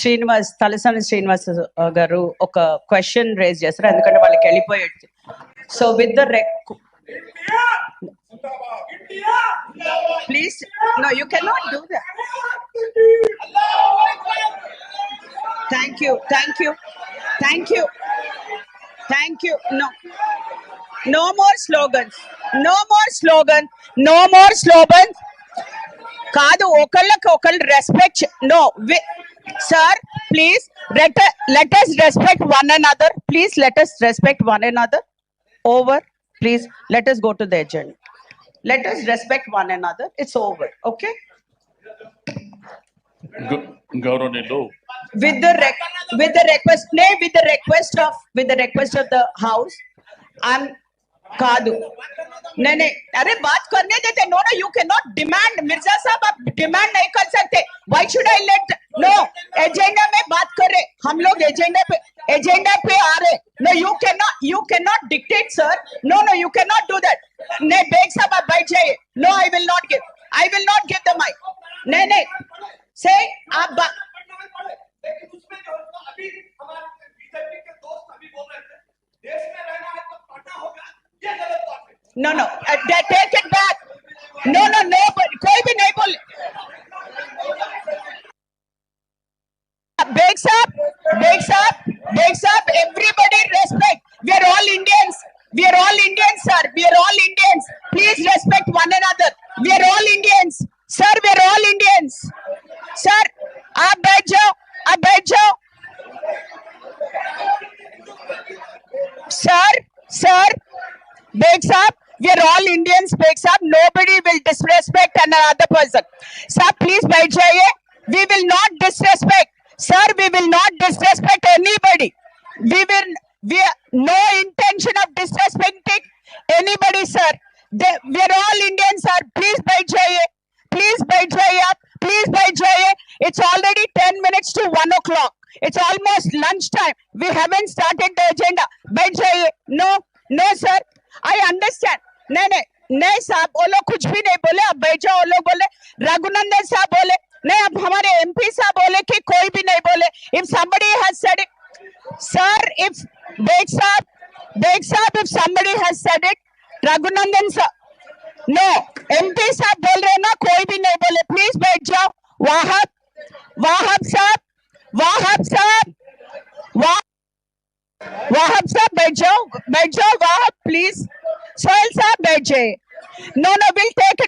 శ్రీనివాస్ తలసాని శ్రీనివాస్ గారు ఒక question raise చేస్తారు, ఎందుకంటే వాళ్ళకి వెళ్ళిపోయేది. So with the please no you can not do that. Thank you thank you thank you thank you. No more slogans. No more slogan. No more slogans. కాదు, ఒకళ్ళకి ఒకళ్ళు respect. No sir, please let us respect one another. Please let us respect one another. Over. Please let us go to the agenda. Let us respect one another. It's over. Okay. గౌరవనీయులు With the request of the house, I'm कादू नहीं, अरे बात करने देते. No no, you can not demand. Mirza साहब, आप demand नहीं कर सकते. Why should I let? No, agenda में बात कर रहे हम लोग, एजेंडा पे आ रहे. No, you can not dictate sir. No no, you can not do that. नहीं बेग साहब, आप बैठ जाइए. No, I will not give the mic. नहीं से आप No, take it back. No, कोई भी नहीं बोले. Beg साहब, everybody respect. We are all Indians, sir. We are all Indians. Please respect one another. We are all Indians, sir. We are all Indians, sir. आप बैठ जाओ. Sir. Beg साहब, we are all Indians. Beg साहब, nobody will disrespect another person. Sir, please बैठ जाइए. We will not disrespect. Sir, we will not disrespect anybody. We no intention of disrespecting anybody, sir. We are all Indians, sir. Please बैठ जाइए. आप. Please बैठ जाइए. It's already 10 minutes to 1 o'clock. It's almost lunch time. We haven't started the agenda. बैठ जाइए. No, sir. I understand. नहीं साहब, वो लोग कुछ भी नहीं बोले. अब बैठ जाओ. वो लोग बोले, रघुनंदन साहब बोले, नहीं, अब हमारे MP साहब बोले कि कोई भी नहीं बोले. If somebody has said it, sir, if Beg साहब, if somebody has said it, Raghunandan साहब, no, MP साहब बोल रहे ना, कोई भी नहीं बोले. प्लीज बैठ जाओ. वाहब साहब, वाहब साहब बैठ जाओ. वाहब, प्लीज. सोहेल साहब बैठ जाइए. No, we'll take